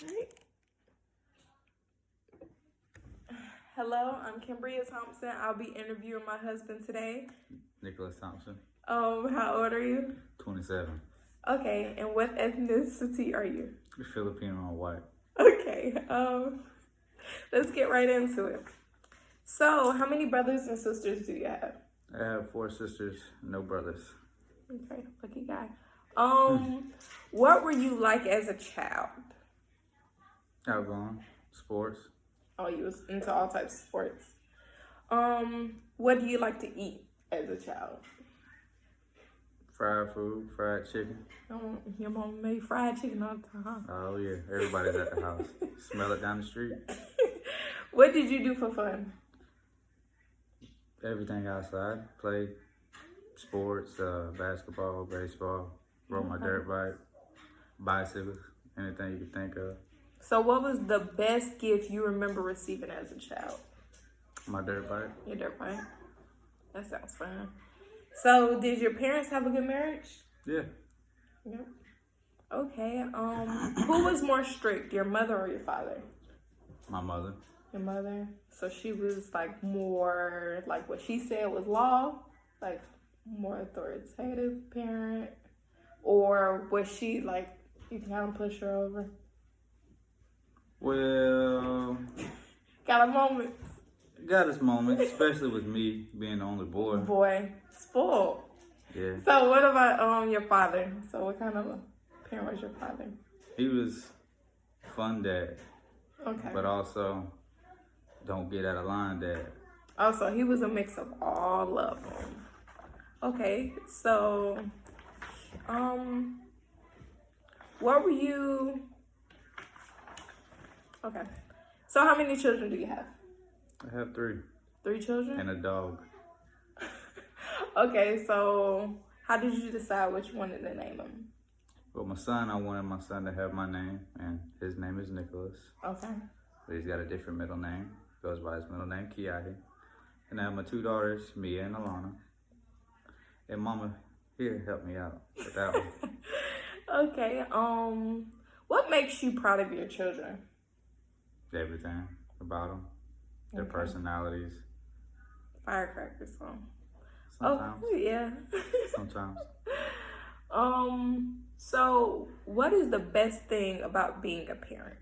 Right. Hello, I'm Cambria Thompson. I'll be interviewing my husband today. Nicholas Thompson. How old are you? 27. Okay, and what ethnicity are you? Filipino and white. Okay, let's get right into it. So, how many brothers and sisters do you have? I have 4 sisters, no brothers. Okay, lucky guy. What were you like as a child? Outgoing, sports. Oh, you was into all types of sports. What do you like to eat as a child? Fried food, fried chicken. Your mom made fried chicken all the time. Oh yeah, everybody's at the house. Smell it down the street. What did you do for fun? Everything outside. Play sports, basketball, baseball, rode my dirt bike, bicycles, anything you could think of. So what was the best gift you remember receiving as a child? My dirt bike. Your dirt bike? That sounds fun. So did your parents have a good marriage? Yeah. Yep. Okay. Who was more strict, your mother or your father? My mother. Your mother. So she was like more like what she said was law, like more authoritative parent, or was she like you kind of push her over? Well, Got a moment. got his moment, especially with me being the only boy. Boy, spoiled. Yeah. So what about your father? So what kind of a parent was your father? He was fun dad. Okay. But also, don't get out of line, Dad. Also, he was a mix of all of them. Okay, so, what were you? Okay, so how many children do you have? I have 3. 3 children? And a dog. Okay, so how did you decide which one to name them? Well, my son, I wanted my son to have my name, and his name is Nicholas. Okay. But he's got a different middle name. Goes by his middle name, Kiahi. And I have my 2 daughters, Mia and Alana. And Mama here helped me out with that one. Okay. What makes you proud of your children? Everything about them. Their Okay. personalities. Firecrackers song. Sometimes. Oh, yeah. Sometimes. So what is the best thing about being a parent?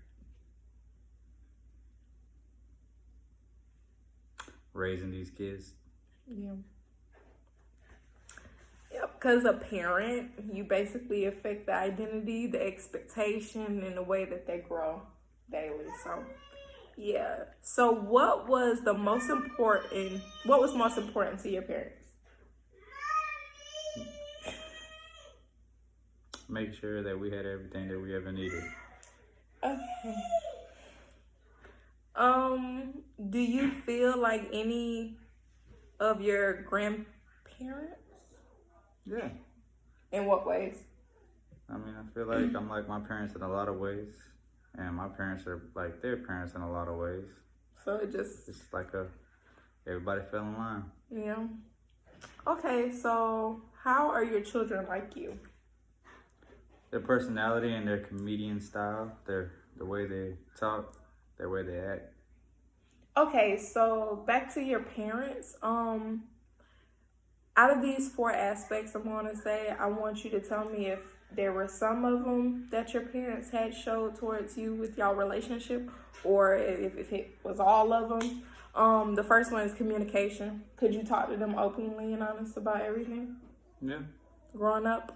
Raising these kids. Yeah. Yep, because a parent, you basically affect the identity, the expectation, and the way that they grow daily. So, yeah. So what was most important to your parents? Make sure that we had everything that we ever needed. Okay. Do you feel like any of your grandparents? Yeah. In what ways? I mean, I feel like I'm like my parents in a lot of ways. And my parents are like their parents in a lot of ways. So it's like everybody fell in line. Yeah. Okay, so how are your children like you? Their personality and their comedian style, the way they talk, the way they act. Okay, so back to your parents. Out of these 4 aspects, I'm going to say, I want you to tell me if there were some of them that your parents had showed towards you with y'all relationship, or if it was all of them. The first one is communication. Could you talk to them openly and honest about everything? Yeah. Growing up.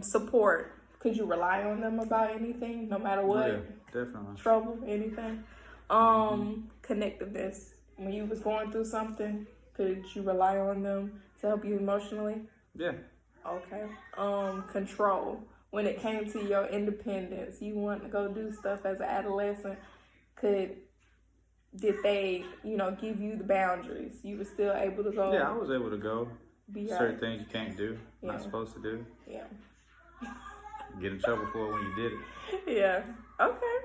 Support. Could you rely on them about anything, no matter what? Yeah, definitely. Trouble, anything? Connectiveness. When you was going through something, could you rely on them to help you emotionally? Yeah. Okay. Control. When it came to your independence, you wanted to go do stuff as an adolescent, did they, give you the boundaries? You were still able to go? Yeah, I was able to go. Be certain right. things you can't do, Yeah. not supposed to do. Yeah. Get in trouble for it when you did it. Yeah. Okay.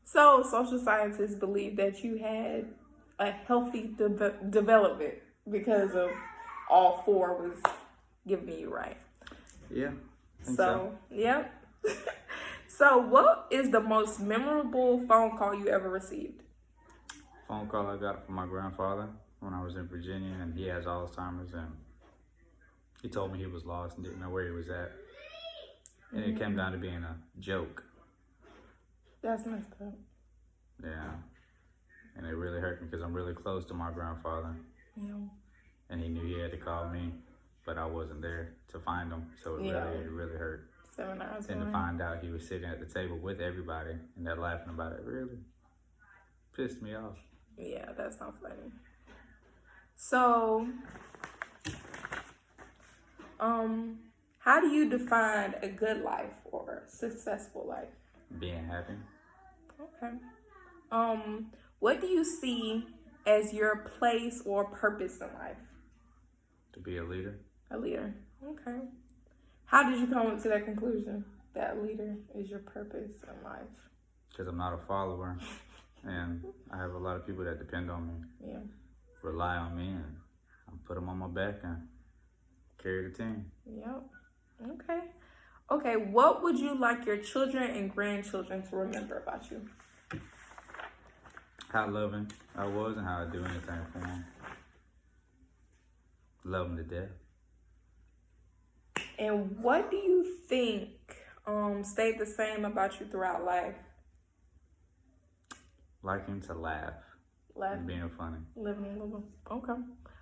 So social scientists believe that you had a healthy development because of all 4 was giving you right. Yeah. So, yep. So, what is the most memorable phone call you ever received? Phone call I got from my grandfather when I was in Virginia, and he has Alzheimer's, and he told me he was lost and didn't know where he was at. And it came down to being a joke. That's messed up. Yeah. And it really hurt me because I'm really close to my grandfather. Yeah. And he knew he had to call me, but I wasn't there to find him. So it really hurt. 7 hours. And to find out he was sitting at the table with everybody and they're laughing about it really pissed me off. Yeah, that's not funny. So, how do you define a good life or a successful life? Being happy. Okay. What do you see as your place or purpose in life? To be a leader. A leader. Okay. How did you come to that conclusion? That leader is your purpose in life? Because I'm not a follower. And I have a lot of people that depend on me. Yeah. Rely on me, and I put them on my back and carry the team. Yep. Okay. Okay, what would you like your children and grandchildren to remember about you? How loving I was and how I do anything for them. Love them to death. And what do you think stayed the same about you throughout life? Liking to laugh. And being funny. Living a little. Okay.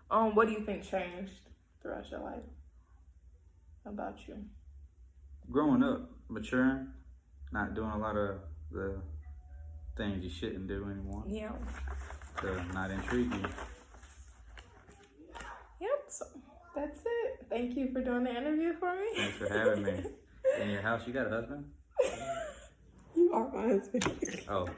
What do you think changed throughout your life about you? Growing up, maturing, not doing a lot of the things you shouldn't do anymore. Yeah. To not intrigue you. Yep. So that's it. Thank you for doing the interview for me. Thanks for having me. In your house, you got a husband? You are my husband. Oh.